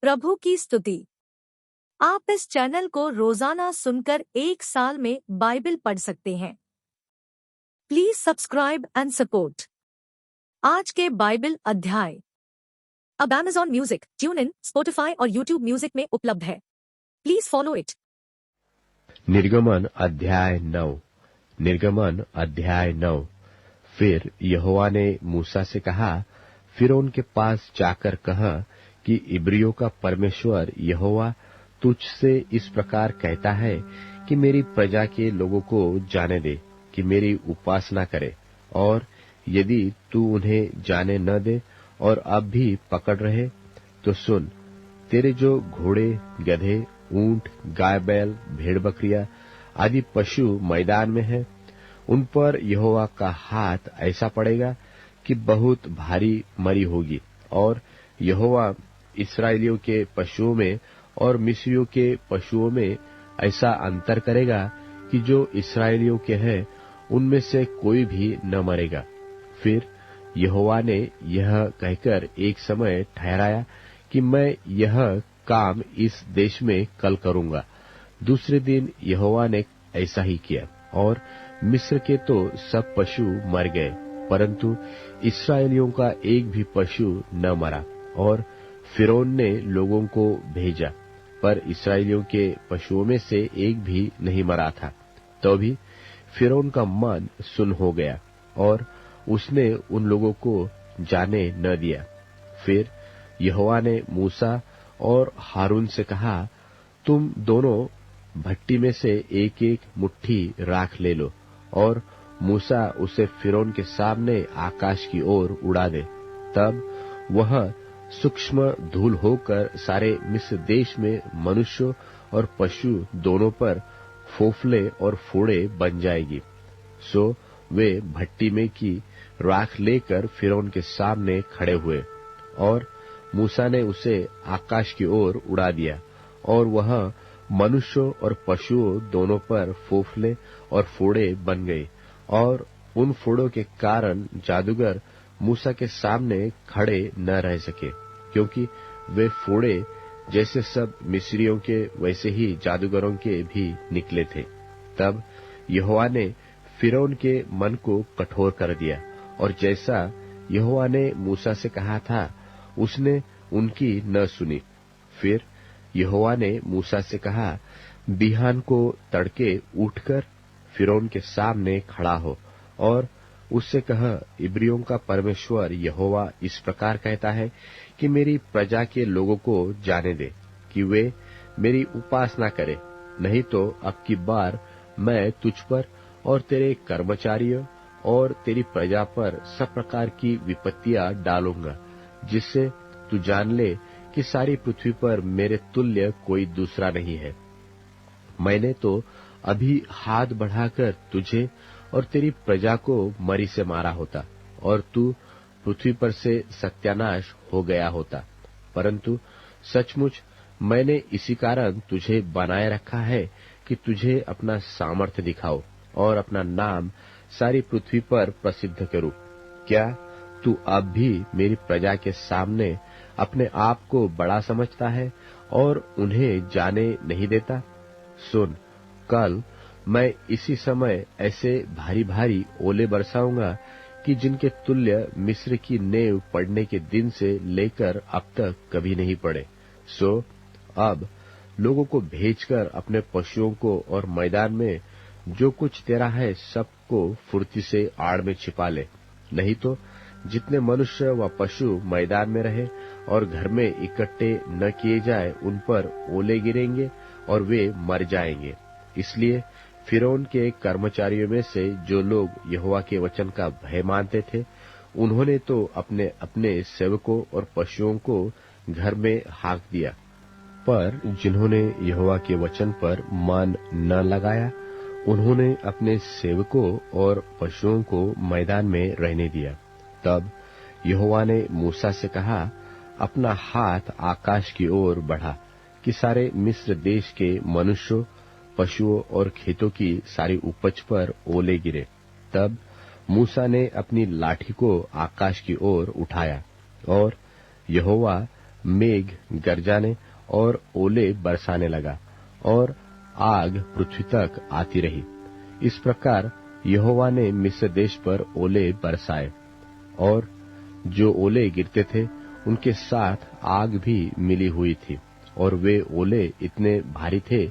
प्रभु की स्तुति। आप इस चैनल को रोजाना सुनकर 1 साल में बाइबल पढ़ सकते हैं। Please subscribe and support. आज के बाइबल अध्याय अब Amazon music, tune in, Spotify और यूट्यूब म्यूजिक में उपलब्ध है। Please follow it. निर्गमन अध्याय 9। निर्गमन अध्याय 9। फिर यहोवा ने मूसा से कहा, फिरौन के पास जाकर कह कि इब्रियों का परमेश्वर यहोवा तुझसे इस प्रकार कहता है कि मेरी प्रजा के लोगों को जाने दे कि मेरी उपासना करे, और यदि तू उन्हें जाने न दे और अब भी पकड़ रहे तो सुन, तेरे जो घोड़े, गधे, ऊंट, गाय बैल, भेड़ बकरियां आदि पशु मैदान में हैं, उन पर यहोवा का हाथ ऐसा पड़ेगा कि बहुत भारी मरी होगी। और यहोवा इस्राएलियों के पशुओं में और मिस्रियों के पशुओं में ऐसा अंतर करेगा कि जो इस्राएलियों के हैं उनमें से कोई भी न मरेगा। फिर यहोवा ने यह कहकर एक समय ठहराया कि मैं यह काम इस देश में कल करूंगा। दूसरे दिन यहोवा ने ऐसा ही किया, और मिस्र के तो सब पशु मर गए, परंतु इस्राएलियों का एक भी पशु न मरा। और फिरौन ने लोगों को भेजा, पर इस्राएलियों के पशुओं में से एक भी नहीं मरा था। तो भी फिरौन का मन सुन हो गया, और उसने उन लोगों को जाने न दिया। फिर यहोवा ने मूसा और हारून से कहा, तुम दोनों भट्टी में से एक एक मुट्ठी राख ले लो, और मूसा उसे फिरौन के सामने आकाश की ओर उड़ा दे। तब वह सूक्ष्म धूल होकर सारे मिस्र देश में मनुष्यों और पशु दोनों पर फोफले और फोड़े बन जाएगी। सो वे भट्टी में की राख लेकर फिरौन के सामने खड़े हुए, और मूसा ने उसे आकाश की ओर उड़ा दिया, और वह मनुष्यों और पशुओं दोनों पर फोफले और फोड़े बन गए। और उन फोड़ों के कारण जादूगर मूसा के सामने खड़े न रह सके, क्योंकि वे फोड़े जैसे सब मिस्रियों के वैसे ही जादूगरों के भी निकले थे। तब यहोवा ने फिरौन के मन को कठोर कर दिया, और जैसा यहोवा ने मूसा से कहा था उसने उनकी न सुनी। फिर यहोवा ने मूसा से कहा, बिहान को तड़के उठकर फिरौन के सामने खड़ा हो, और उससे कह, इब्रियों का परमेश्वर यहोवा इस प्रकार कहता है कि मेरी प्रजा के लोगों को जाने दे कि वे मेरी उपासना करें, नहीं तो अब की बार मैं तुझ पर और तेरे कर्मचारियों और तेरी प्रजा पर सब प्रकार की विपत्तियां डालूंगा, जिससे तू जान ले कि सारी पृथ्वी पर मेरे तुल्य कोई दूसरा नहीं है। मैंने तो अभी हाथ बढ़ाकर तुझे और तेरी प्रजा को मरी से मारा होता, और तू पृथ्वी पर से सत्यानाश हो गया होता, परंतु सचमुच मैंने इसी कारण तुझे बनाए रखा है कि तुझे अपना सामर्थ्य दिखाओ और अपना नाम सारी पृथ्वी पर प्रसिद्ध करूं। क्या तू अब भी मेरी प्रजा के सामने अपने आप को बड़ा समझता है और उन्हें जाने नहीं देता? सुन, कल मैं इसी समय ऐसे भारी भारी ओले बरसाऊंगा कि जिनके तुल्य मिस्र की नेव पड़ने के दिन से लेकर अब तक कभी नहीं पड़े। सो अब लोगों को भेजकर अपने पशुओं को और मैदान में जो कुछ तेरा है सबको फुर्ती से आड़ में छिपा ले, नहीं तो जितने मनुष्य व पशु मैदान में रहे और घर में इकट्ठे न किए जाए उन पर ओले गिरेंगे और वे मर जाएंगे। इसलिए फिरौन के कर्मचारियों में से जो लोग यहोवा के वचन का भय मानते थे, उन्होंने तो अपने अपने सेवकों और पशुओं को घर में हाँक दिया, पर जिन्होंने यहोवा के वचन पर मन न लगाया, उन्होंने अपने सेवकों और पशुओं को मैदान में रहने दिया। तब यहोवा ने मूसा से कहा, अपना हाथ आकाश की ओर बढ़ा कि सारे मिस्र देश के मनुष्यों, पशुओं और खेतों की सारी उपज पर ओले गिरे। तब मूसा ने अपनी लाठी को आकाश की ओर उठाया, और यहोवा मेघ गरजाने और ओले बरसाने लगा और आग पृथ्वी तक आती रही। इस प्रकार यहोवा ने मिस्र देश पर ओले बरसाए, और जो ओले गिरते थे उनके साथ आग भी मिली हुई थी, और वे ओले इतने भारी थे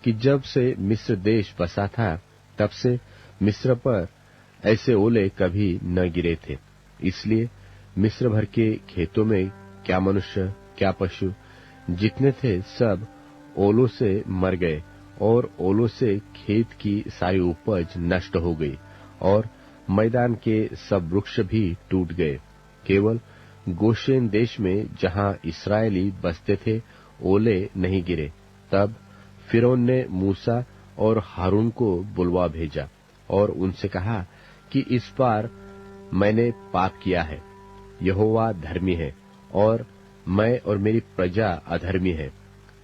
कि जब से मिस्र देश बसा था तब से मिस्र पर ऐसे ओले कभी न गिरे थे। इसलिए मिस्र भर के खेतों में क्या मनुष्य क्या पशु जितने थे सब ओलों से मर गए, और ओलों से खेत की सारी उपज नष्ट हो गई, और मैदान के सब वृक्ष भी टूट गए। केवल गोशेन देश में जहां इस्राएली बसते थे ओले नहीं गिरे। तब फिरौन ने मूसा और हारून को बुलवा भेजा और उनसे कहा कि इस बार मैंने पाप किया है। यहोवा धर्मी है और मैं और मेरी प्रजा अधर्मी है।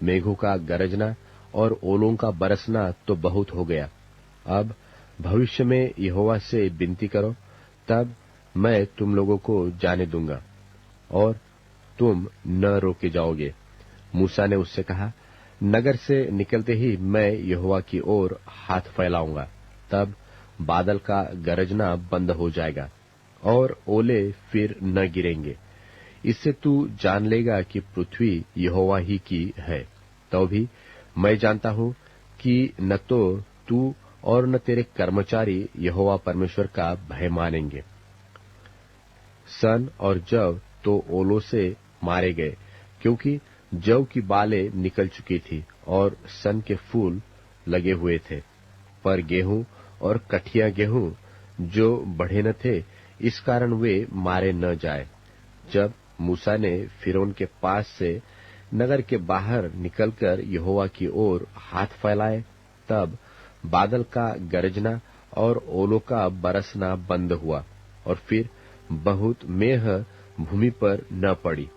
मेघों का गरजना और ओलों का बरसना तो बहुत हो गया। अब भविष्य में यहोवा से विनती करो, तब मैं तुम लोगों को जाने दूंगा और तुम न रोके जाओगे। मूसा ने उससे कहा, नगर से निकलते ही मैं यहोवा की ओर हाथ फैलाऊंगा, तब बादल का गरजना बंद हो जाएगा और ओले फिर न गिरेंगे। इससे तू जान लेगा कि पृथ्वी यहोवा ही की है। तो भी मैं जानता हूं कि न तो तू और न तेरे कर्मचारी यहोवा परमेश्वर का भय मानेंगे। सन और जव तो ओलों से मारे गए, क्योंकि जव की बालें निकल चुकी थी और सन के फूल लगे हुए थे। पर गेहूं और कठिया गेहूं जो बढ़े न थे, इस कारण वे मारे न जाए। जब मूसा ने फिरौन के पास से नगर के बाहर निकलकर यहोवा की ओर हाथ फैलाए, तब बादल का गरजना और ओलों का बरसना बंद हुआ, और फिर बहुत मेह भूमि पर न पड़ी।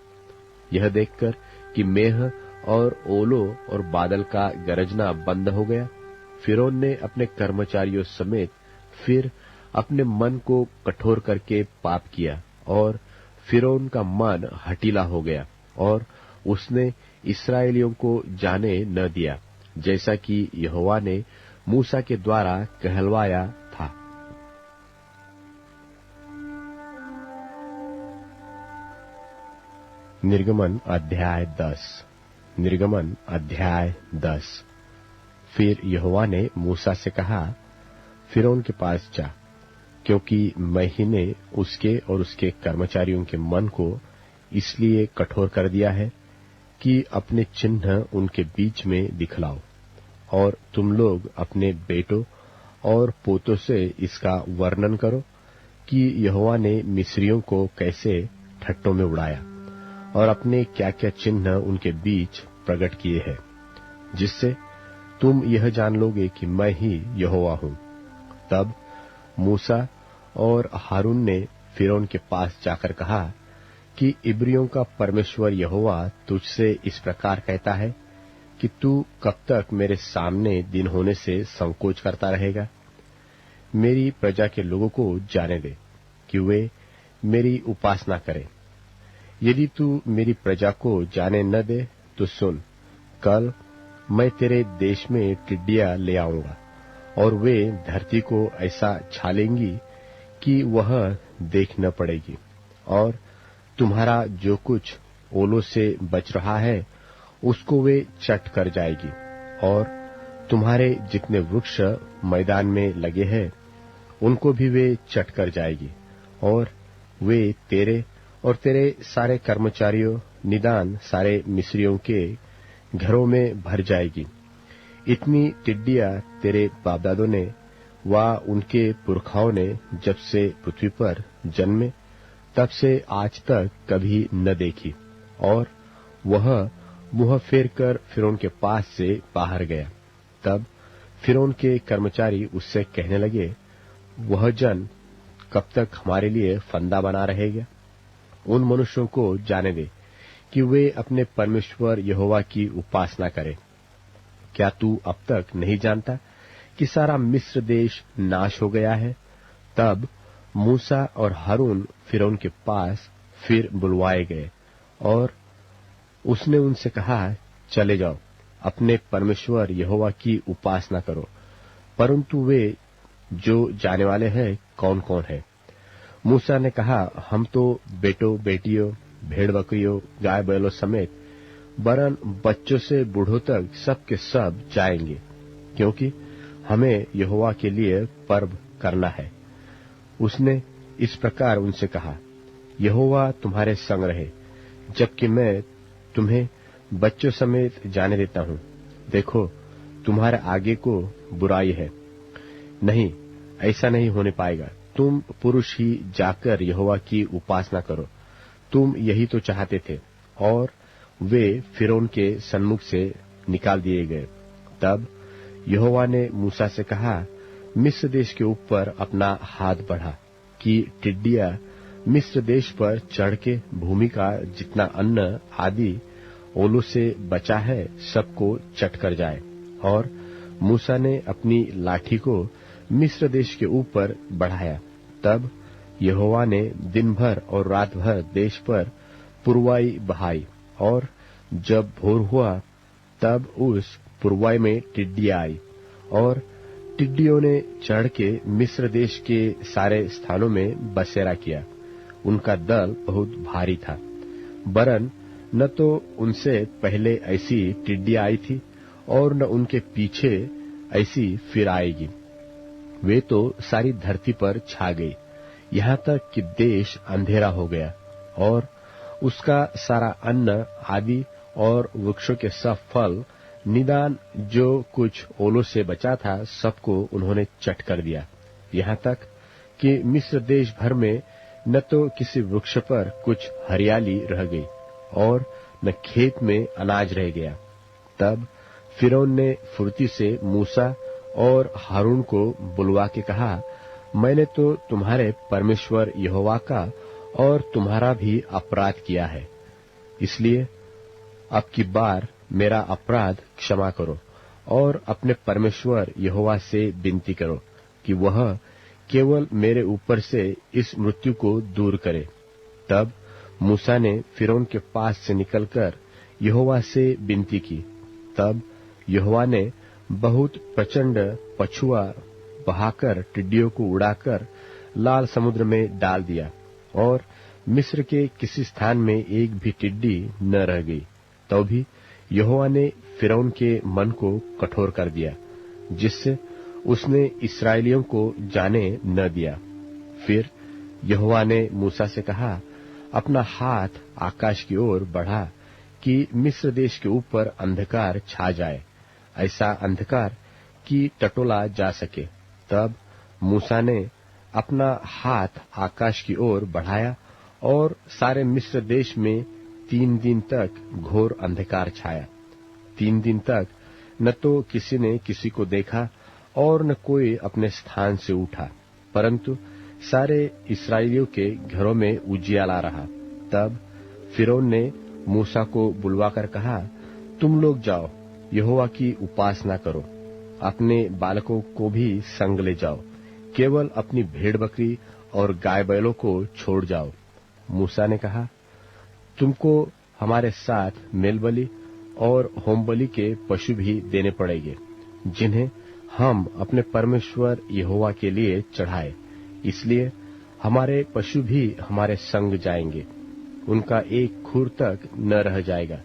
यह देखकर कि मेह और ओलों और बादल का गरजना बंद हो गया, फिरौन ने अपने कर्मचारियों समेत फिर अपने मन को कठोर करके पाप किया, और फिरौन का मन हठीला हो गया, और उसने इस्राएलियों को जाने न दिया, जैसा कि यहोवा ने मूसा के द्वारा कहलवाया था। निर्गमन अध्याय 10। निर्गमन अध्याय 10। फिर यहोवा ने मूसा से कहा, फिरौन के पास जा, क्योंकि मैं ही ने उसके और उसके कर्मचारियों के मन को इसलिए कठोर कर दिया है कि अपने चिन्ह उनके बीच में दिखलाओ, और तुम लोग अपने बेटों और पोतों से इसका वर्णन करो कि यहोवा ने मिस्रियों को कैसे ठट्टों में उड़ाया और अपने क्या क्या चिन्ह उनके बीच प्रकट किए हैं, जिससे तुम यह जान लोगे कि मैं ही यहोवा हूं। तब मूसा और हारून ने फिरौन के पास जाकर कहा कि इब्रियों का परमेश्वर यहोवा तुझसे इस प्रकार कहता है कि तू कब तक मेरे सामने दिन होने से संकोच करता रहेगा। मेरी प्रजा के लोगों को जाने दे कि वे मेरी उपासना करें। यदि तू मेरी प्रजा को जाने न दे तो सुन, कल मैं तेरे देश में टिड्डियां ले आऊंगा, और वे धरती को ऐसा छालेंगी कि वह देख न पड़ेगी, और तुम्हारा जो कुछ ओलों से बच रहा है उसको वे चट कर जाएगी, और तुम्हारे जितने वृक्ष मैदान में लगे हैं उनको भी वे चट कर जाएगी, और वे तेरे और तेरे सारे कर्मचारियों निदान सारे मिस्रियों के घरों में भर जाएगी। इतनी टिड्डियां तेरे बापदादों ने व उनके पुरखाओं ने जब से पृथ्वी पर जन्मे तब से आज तक कभी न देखी। और वह मुंह फेर कर फिरौन के पास से बाहर गया। तब फिरौन के कर्मचारी उससे कहने लगे, वह जन कब तक हमारे लिए फंदा बना रहेगा? उन मनुष्यों को जाने दे कि वे अपने परमेश्वर यहोवा की उपासना करें। क्या तू अब तक नहीं जानता कि सारा मिस्र देश नाश हो गया है? तब मूसा और हारून फिरौन के पास फिर बुलवाए गए, और उसने उनसे कहा, चले जाओ, अपने परमेश्वर यहोवा की उपासना करो। परंतु वे जो जाने वाले हैं कौन कौन है? मूसा ने कहा, हम तो बेटों बेटियों, भेड़ बकरियों, गाय बैलों समेत वरन बच्चों से बूढ़ों तक सब के सब जाएंगे, क्योंकि हमें यहोवा के लिए पर्व करना है। उसने इस प्रकार उनसे कहा, यहोवा तुम्हारे संग रहे, जबकि मैं तुम्हें बच्चों समेत जाने देता हूं। देखो, तुम्हारे आगे को बुराई है। नहीं, ऐसा नहीं होने पाएगा। तुम पुरुष ही जाकर यहोवा की उपासना करो। तुम यही तो चाहते थे। और वे फिरौन के सन्मुख से निकाल दिए गए। तब यहोवा ने मूसा से कहा, मिस्र देश के ऊपर अपना हाथ बढ़ा कि टिड्डियां मिस्र देश पर चढ़ के भूमि का जितना अन्न आदि ओलों से बचा है सबको चट कर जाए। और मूसा ने अपनी लाठी को मिस्र देश के ऊपर बढ़ाया। तब यहोवा ने दिन भर और रात भर देश पर पुरवाई बहाई, और जब भोर हुआ तब उस पुरवाई में टिड्डियां आई, और टिड्डियों ने चढ़ के मिस्र देश के सारे स्थानों में बसेरा किया। उनका दल बहुत भारी था, वरन न तो उनसे पहले ऐसी टिड्डियां आई थी और न उनके पीछे ऐसी फिर आएगी। वे तो सारी धरती पर छा गई, यहाँ तक कि देश अंधेरा हो गया, और उसका सारा अन्न आदि और वृक्षों के सब फल, निदान जो कुछ ओलों से बचा था, सबको उन्होंने चट कर दिया। यहाँ तक कि मिस्र देश भर में न तो किसी वृक्ष पर कुछ हरियाली रह गई और न खेत में अनाज रह गया। तब फिरौन ने फुर्ती से मूसा और हारून को बुलवा के कहा, मैंने तो तुम्हारे परमेश्वर यहोवा का और तुम्हारा भी अपराध किया है, इसलिए अब की बार मेरा अपराध क्षमा करो और अपने परमेश्वर यहोवा से विनती करो कि वह केवल मेरे ऊपर से इस मृत्यु को दूर करे। तब मूसा ने फिरौन के पास से निकलकर यहोवा से विनती की। तब यहोवा ने बहुत प्रचंड पछुआ बहाकर टिड्डियों को उड़ाकर लाल समुद्र में डाल दिया, और मिस्र के किसी स्थान में एक भी टिड्डी न रह गई। तो भी यहोवा ने फिरौन के मन को कठोर कर दिया, जिससे उसने इस्राएलियों को जाने न दिया। फिर यहोवा ने मूसा से कहा, अपना हाथ आकाश की ओर बढ़ा कि मिस्र देश के ऊपर अंधकार छा जाए, ऐसा अंधकार कि टटोला जा सके। तब मूसा ने अपना हाथ आकाश की ओर बढ़ाया, और सारे मिस्र देश में 3 दिन तक घोर अंधकार छाया। 3 दिन तक न तो किसी ने किसी को देखा और न कोई अपने स्थान से उठा, परंतु सारे इस्राएलियों के घरों में उजियाला रहा। तब फिरौन ने मूसा को बुलवाकर कहा, तुम लोग जाओ, यहोवा की उपासना करो, अपने बालकों को भी संग ले जाओ, केवल अपनी भेड़ बकरी और गाय बैलों को छोड़ जाओ। मूसा ने कहा, तुमको हमारे साथ मेलबलि और होमबलि के पशु भी देने पड़ेंगे, जिन्हें हम अपने परमेश्वर यहोवा के लिए चढ़ाए। इसलिए हमारे पशु भी हमारे संग जाएंगे, उनका एक खुर तक न रह जाएगा,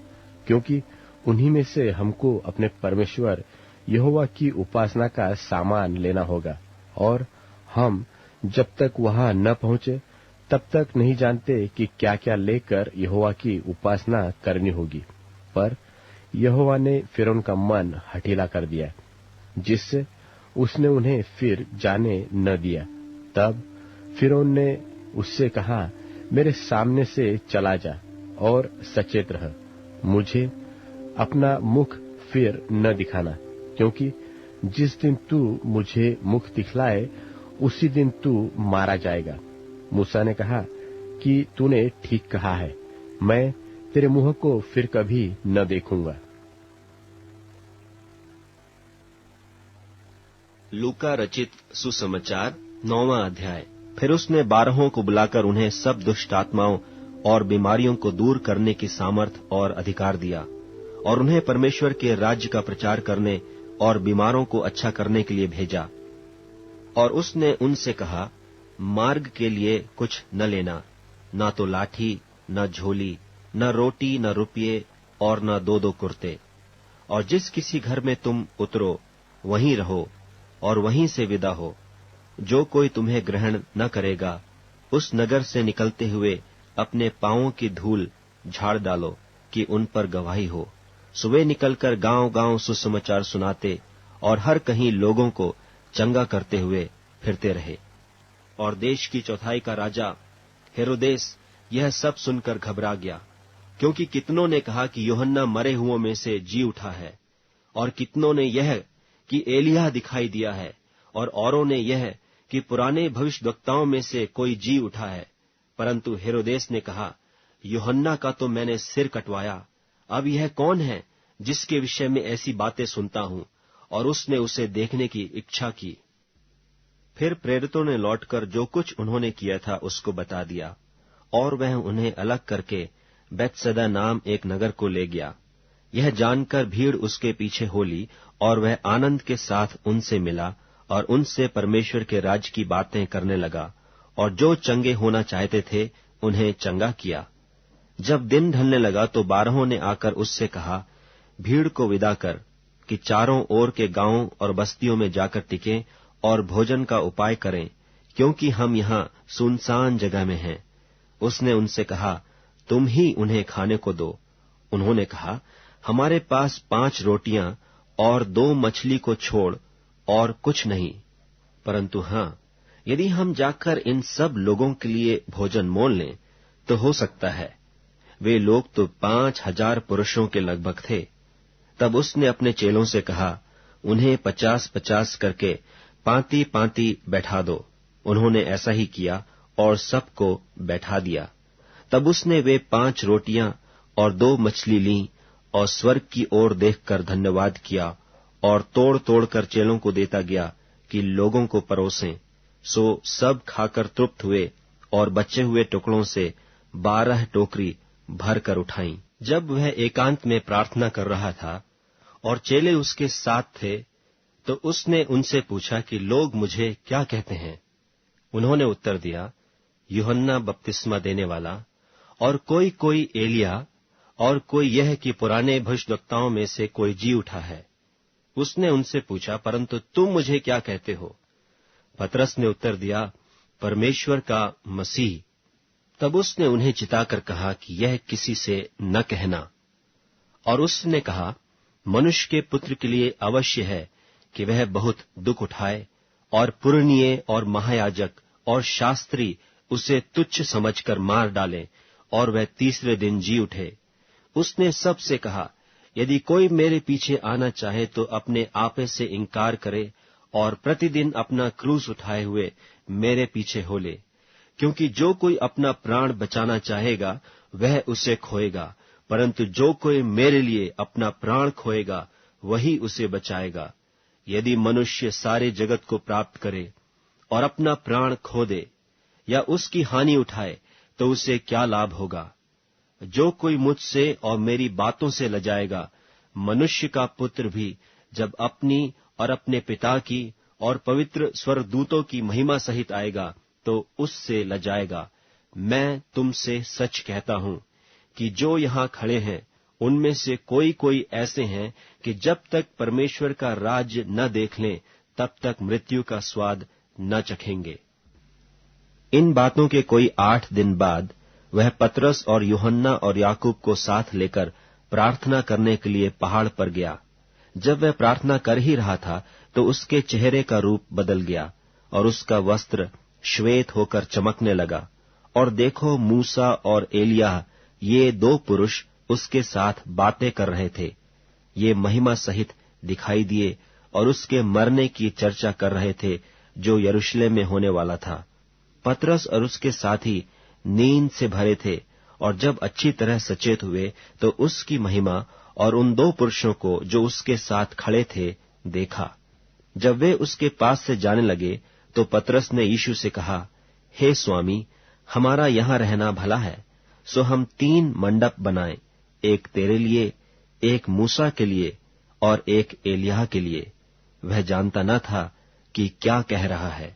क्योंकि उन्हीं में से हमको अपने परमेश्वर यहोवा की उपासना का सामान लेना होगा, और हम जब तक वहां न पहुंचे तब तक नहीं जानते कि क्या क्या लेकर यहोवा की उपासना करनी होगी। पर यहोवा ने फिरौन का मन हठीला कर दिया, जिससे उसने उन्हें फिर जाने न दिया। तब फिरौन ने उससे कहा, मेरे सामने से चला जा और सचेत रह, मुझे अपना मुख फिर न दिखाना, क्योंकि जिस दिन तू मुझे मुख दिखलाए उसी दिन तू मारा जाएगा। मूसा ने कहा कि तूने ठीक कहा है, मैं तेरे मुंह को फिर कभी न देखूंगा। लूका रचित सुसमाचार 9वां अध्याय। फिर उसने 12 को बुलाकर उन्हें सब दुष्ट आत्माओं और बीमारियों को दूर करने की सामर्थ और अधिकार दिया, और उन्हें परमेश्वर के राज्य का प्रचार करने और बीमारों को अच्छा करने के लिए भेजा। और उसने उनसे कहा, मार्ग के लिए कुछ न लेना, न तो लाठी, न झोली, न रोटी, न रुपये, और न 2-2 कुर्ते। और जिस किसी घर में तुम उतरो, वहीं रहो और वहीं से विदा हो। जो कोई तुम्हें ग्रहण न करेगा, उस नगर से निकलते हुए अपने पांवों की धूल झाड़ डालो कि उन पर गवाही हो। सुबह निकलकर गांव-गांव सुसमाचार सुनाते और हर कहीं लोगों को चंगा करते हुए फिरते रहे। और देश की चौथाई का राजा हेरोदेस यह सब सुनकर घबरा गया, क्योंकि कितनों ने कहा कि यूहन्ना मरे हुओं में से जी उठा है, और कितनों ने यह कि एलिय्याह दिखाई दिया है, और औरों ने यह कि पुराने भविष्यद्वक्ताओं में से कोई जी उठा है। परंतु हेरोदेस ने कहा, यूहन्ना का तो मैंने सिर कटवाया, अब यह कौन है जिसके विषय में ऐसी बातें सुनता हूं? और उसने उसे देखने की इच्छा की। फिर प्रेरितों ने लौटकर जो कुछ उन्होंने किया था उसको बता दिया, और वह उन्हें अलग करके बैतसैदा नाम एक नगर को ले गया। यह जानकर भीड़ उसके पीछे हो ली, और वह आनंद के साथ उनसे मिला और उनसे परमेश्वर के राज्य की बातें करने लगा, और जो चंगे होना चाहते थे उन्हें चंगा किया। जब दिन ढलने लगा तो 12 ने आकर उससे कहा, भीड़ को विदा कर कि चारों ओर के गांवों और बस्तियों में जाकर टिकें और भोजन का उपाय करें, क्योंकि हम यहाँ सुनसान जगह में हैं। उसने उनसे कहा, तुम ही उन्हें खाने को दो। उन्होंने कहा, हमारे पास 5 रोटियां और 2 मछली को छोड़ और कुछ नहीं, परंतु हाँ, यदि हम जाकर इन सब लोगों के लिए भोजन मोल लें तो हो सकता है। वे लोग तो 5,000 पुरुषों के लगभग थे। तब उसने अपने चेलों से कहा, उन्हें 50-50 करके पांति-पांति बैठा दो। उन्होंने ऐसा ही किया और सबको बैठा दिया। तब उसने वे 5 रोटियां और 2 मछली लीं और स्वर्ग की ओर देखकर धन्यवाद किया और तोड़-तोड़ कर चेलों को देता गया कि लोगों को परोसें। सो सब खाकर तृप्त हुए और बचे हुए टुकड़ों से 12 टोकरी भर कर उठाई। जब वह एकांत में प्रार्थना कर रहा था और चेले उसके साथ थे, तो उसने उनसे पूछा कि लोग मुझे क्या कहते हैं? उन्होंने उत्तर दिया, यूहन्ना बपतिस्मा देने वाला, और कोई एलिय्याह, और कोई यह कि पुराने भविष्यद्वक्ताओं में से कोई जी उठा है। उसने उनसे पूछा, परंतु तुम मुझे क्या कहते हो? पतरस ने उत्तर दिया, परमेश्वर का मसीह। तब उसने उन्हें चिताकर कहा कि यह किसी से न कहना। और उसने कहा, मनुष्य के पुत्र के लिए अवश्य है कि वह बहुत दुख उठाए, और पुरनिये और महायाजक और शास्त्री उसे तुच्छ समझकर मार डालें, और वह तीसरे दिन जी उठे। उसने सबसे कहा, यदि कोई मेरे पीछे आना चाहे तो अपने आपे से इनकार करे और प्रतिदिन अपना क्रूस उठाए हुए मेरे पीछे हो ले। क्योंकि जो कोई अपना प्राण बचाना चाहेगा वह उसे खोएगा, परंतु जो कोई मेरे लिए अपना प्राण खोएगा वही उसे बचाएगा। यदि मनुष्य सारे जगत को प्राप्त करे और अपना प्राण खो दे या उसकी हानि उठाए तो उसे क्या लाभ होगा? जो कोई मुझसे और मेरी बातों से लजाएगा, मनुष्य का पुत्र भी जब अपनी और अपने पिता की और पवित्र स्वर्गदूतों की महिमा सहित आएगा तो उससे लजाएगा। मैं तुमसे सच कहता हूं कि जो यहाँ खड़े हैं उनमें से कोई ऐसे हैं कि जब तक परमेश्वर का राज्य न देख लें तब तक मृत्यु का स्वाद न चखेंगे। इन बातों के कोई 8 दिन बाद वह पतरस और यूहन्ना और याकूब को साथ लेकर प्रार्थना करने के लिए पहाड़ पर गया। जब वह प्रार्थना कर ही रहा था तो उसके चेहरे का रूप बदल गया और उसका वस्त्र श्वेत होकर चमकने लगा। और देखो, मूसा और एलिय्याह ये 2 पुरुष उसके साथ बातें कर रहे थे। ये महिमा सहित दिखाई दिए और उसके मरने की चर्चा कर रहे थे जो यरूशलेम में होने वाला था। पतरस और उसके साथी नींद से भरे थे और जब अच्छी तरह सचेत हुए तो उसकी महिमा और उन 2 पुरुषों को जो उसके साथ खड़े थे देखा। जब वे उसके पास से जाने लगे तो पतरस ने यीशु से कहा, हे स्वामी, हमारा यहाँ रहना भला है। सो हम 3 मंडप बनाएं, एक तेरे लिए, एक मूसा के लिए और एक एलिय्याह के लिए। वह जानता न था कि क्या कह रहा है।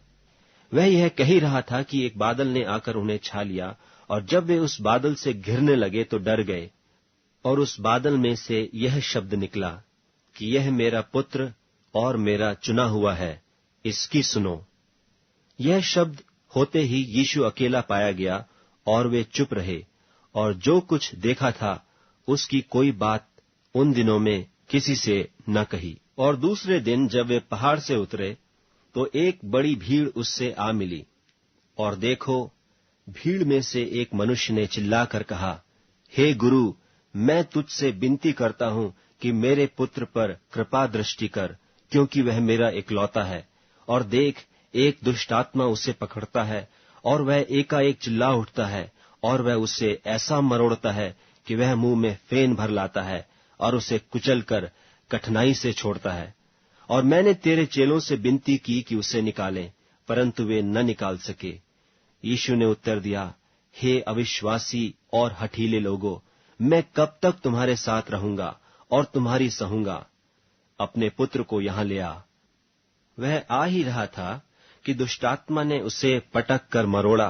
वह यह कह ही रहा था कि एक बादल ने आकर उन्हें छा लिया, और जब वे उस बादल से घिरने लगे तो डर गए। और उस बादल में से यह शब्द निकला कि यह मेरा पुत्र और मेरा चुना हुआ है, इसकी सुनो। यह शब्द होते ही यीशु अकेला पाया गया और वे चुप रहे, और जो कुछ देखा था उसकी कोई बात उन दिनों में किसी से न कही। और दूसरे दिन जब वे पहाड़ से उतरे तो एक बड़ी भीड़ उससे आ मिली, और देखो, भीड़ में से एक मनुष्य ने चिल्लाकर कहा, हे गुरु, मैं तुझसे विनती करता हूं कि मेरे पुत्र पर कृपा दृष्टि कर, क्योंकि वह मेरा इकलौता है। और देख, एक दुष्ट आत्मा उसे पकड़ता है, और वह एकाएक चिल्ला उठता है, और वह उसे ऐसा मरोड़ता है कि वह मुंह में फेन भर लाता है, और उसे कुचल कर कठिनाई से छोड़ता है। और मैंने तेरे चेलों से विनती की कि उसे निकालें, परंतु वे न निकाल सके। यीशु ने उत्तर दिया, हे अविश्वासी और हठीले लोगों, मैं कब तक तुम्हारे साथ रहूंगा और तुम्हारी सहूंगा? अपने पुत्र को यहां ले आ। वह आ ही रहा था कि दुष्टात्मा ने उसे पटक कर मरोड़ा,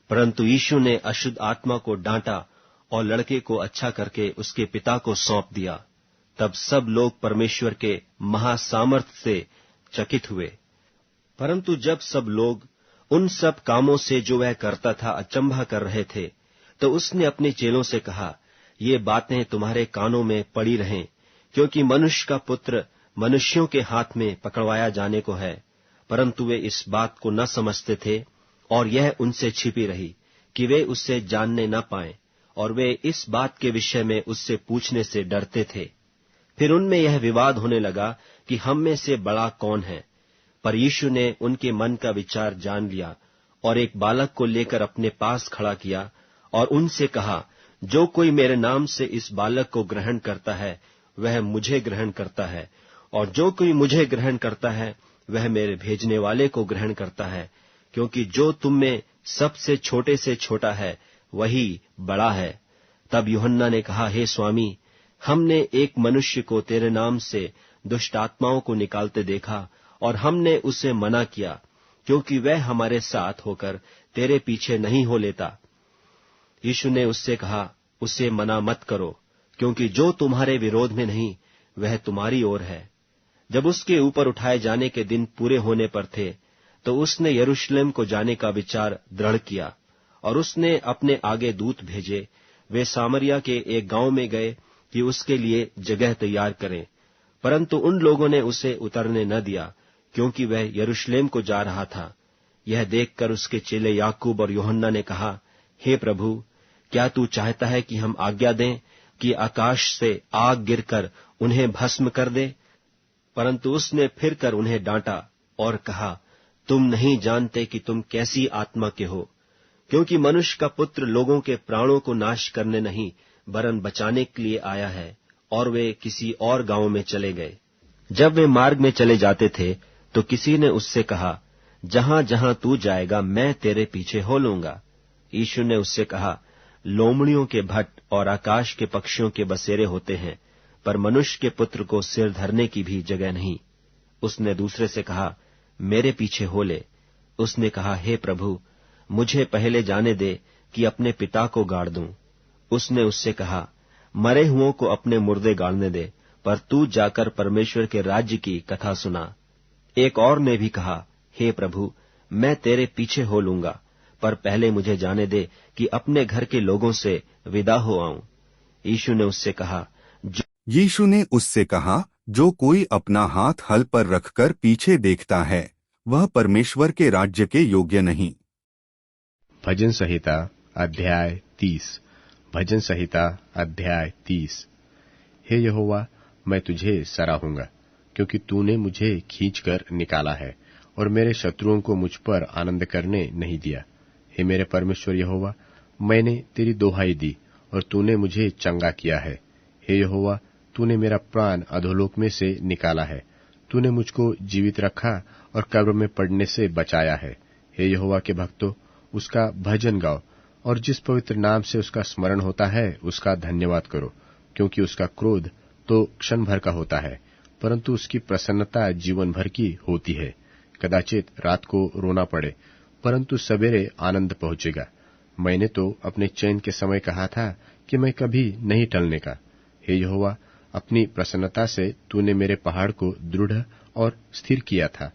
परंतु यीशु ने अशुद्ध आत्मा को डांटा और लड़के को अच्छा करके उसके पिता को सौंप दिया। तब सब लोग परमेश्वर के महासामर्थ्य से चकित हुए। परंतु जब सब लोग उन सब कामों से जो वह करता था अचंभा कर रहे थे, तो उसने अपने चेलों से कहा, ये बातें तुम्हारे कानों में पड़ी रहें, क्योंकि मनुष्य का पुत्र मनुष्यों के हाथ में पकड़वाया जाने को है। परंतु वे इस बात को न समझते थे, और यह उनसे छिपी रही कि वे उससे जानने न पाएं, और वे इस बात के विषय में उससे पूछने से डरते थे। फिर उनमें यह विवाद होने लगा कि हम में से बड़ा कौन है। पर यीशु ने उनके मन का विचार जान लिया, और एक बालक को लेकर अपने पास खड़ा किया, और उनसे कहा, जो कोई मेरे नाम से इस बालक को ग्रहण करता है, वह मुझे ग्रहण करता है, और जो कोई मुझे ग्रहण करता है, वह मेरे भेजने वाले को ग्रहण करता है। क्योंकि जो तुम में सबसे छोटे से छोटा है, वही बड़ा है। तब यूहन्ना ने कहा, हे स्वामी, हमने एक मनुष्य को तेरे नाम से दुष्ट आत्माओं को निकालते देखा, और हमने उसे मना किया, क्योंकि वह हमारे साथ होकर तेरे पीछे नहीं हो लेता। यीशु ने उससे कहा, उसे मना मत करो, क्योंकि जो तुम्हारे विरोध में नहीं, वह तुम्हारी ओर है। जब उसके ऊपर उठाए जाने के दिन पूरे होने पर थे, तो उसने यरूशलेम को जाने का विचार दृढ़ किया, और उसने अपने आगे दूत भेजे। वे सामरिया के एक गांव में गए कि उसके लिए जगह तैयार करें, परंतु उन लोगों ने उसे उतरने न दिया, क्योंकि वह यरूशलेम को जा रहा था। यह देखकर उसके चेले याकूब और यूहन्ना ने कहा, हे प्रभु, क्या तू चाहता है कि हम आज्ञा दें कि आकाश से आग गिरकर उन्हें भस्म कर दे? परंतु उसने फिरकर उन्हें डांटा और कहा, तुम नहीं जानते कि तुम कैसी आत्मा के हो, क्योंकि मनुष्य का पुत्र लोगों के प्राणों को नाश करने नहीं, वरन बचाने के लिए आया है। और वे किसी और गांव में चले गए। जब वे मार्ग में चले जाते थे, तो किसी ने उससे कहा, जहां जहां तू जाएगा, मैं तेरे पीछे हो लूंगा। यीशु ने उससे कहा, लोमड़ियों के भट्ट और आकाश के पक्षियों के बसेरे होते हैं, पर मनुष्य के पुत्र को सिर धरने की भी जगह नहीं। उसने दूसरे से कहा, मेरे पीछे हो ले। उसने कहा, हे प्रभु, मुझे पहले जाने दे कि अपने पिता को गाड़ दूं। उसने उससे कहा, मरे हुओं को अपने मुर्दे गाड़ने दे, पर तू जाकर परमेश्वर के राज्य की कथा सुना। एक और ने भी कहा, हे प्रभु, मैं तेरे पीछे हो लूंगा, पर पहले मुझे जाने दे कि अपने घर के लोगों से विदा हो आऊं। यीशु ने उससे कहा, जो कोई अपना हाथ हल पर रखकर पीछे देखता है, वह परमेश्वर के राज्य के योग्य नहीं। भजन संहिता अध्याय 30। भजन संहिता अध्याय 30। हे यहोवा, मैं तुझे सराहूंगा, क्योंकि तूने मुझे खींचकर निकाला है और मेरे शत्रुओं को मुझ पर आनंद करने नहीं दिया। हे मेरे परमेश्वर यहोवा, मैंने तेरी दोहाई दी और तूने मुझे चंगा किया है। हे यहोवा, तूने मेरा प्राण अधोलोक में से निकाला है। तूने मुझको जीवित रखा और कब्र में पड़ने से बचाया है। हे यहोवा के भक्तों, उसका भजन गाओ, और जिस पवित्र नाम से उसका स्मरण होता है उसका धन्यवाद करो, क्योंकि उसका क्रोध तो क्षण भर का होता है, परंतु उसकी प्रसन्नता जीवन भर की होती है। कदाचित रात को रोना पड़े, परंतु सवेरे आनंद पहुंचेगा। मैंने तो अपने चैन के समय कहा था कि मैं कभी नहीं टलने का। हे यहोवा, अपनी प्रसन्नता से तूने मेरे पहाड़ को दृढ़ और स्थिर किया था।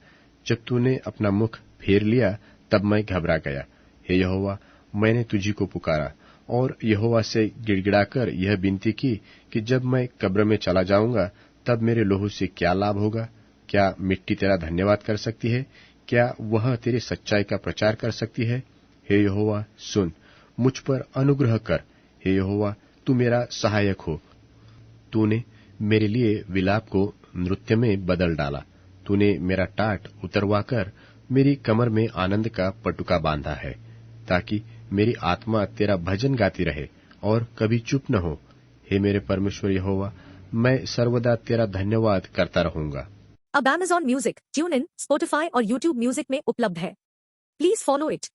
जब तूने अपना मुख फेर लिया तब मैं घबरा गया। हे यहोवा, मैंने तुझी को पुकारा और यहोवा से गिड़गिड़ाकर यह विनती की कि जब मैं कब्र में चला जाऊंगा तब मेरे लोहू से क्या लाभ होगा? क्या मिट्टी तेरा धन्यवाद कर सकती है? क्या वह तेरी सच्चाई का प्रचार कर सकती है? हे यहोवा, सुन, मुझ पर अनुग्रह कर। हे यहोवा, तू मेरा सहायक हो। तूने मेरे लिए विलाप को नृत्य में बदल डाला। तूने मेरा टाट उतरवाकर मेरी कमर में आनंद का पटुका बांधा है, ताकि मेरी आत्मा तेरा भजन गाती रहे और कभी चुप न हो। हे मेरे परमेश्वर यहोवा, मैं सर्वदा तेरा धन्यवाद करता रहूंगा। अब Amazon Music, TuneIn, Spotify और YouTube Music में उपलब्ध है। Please follow it.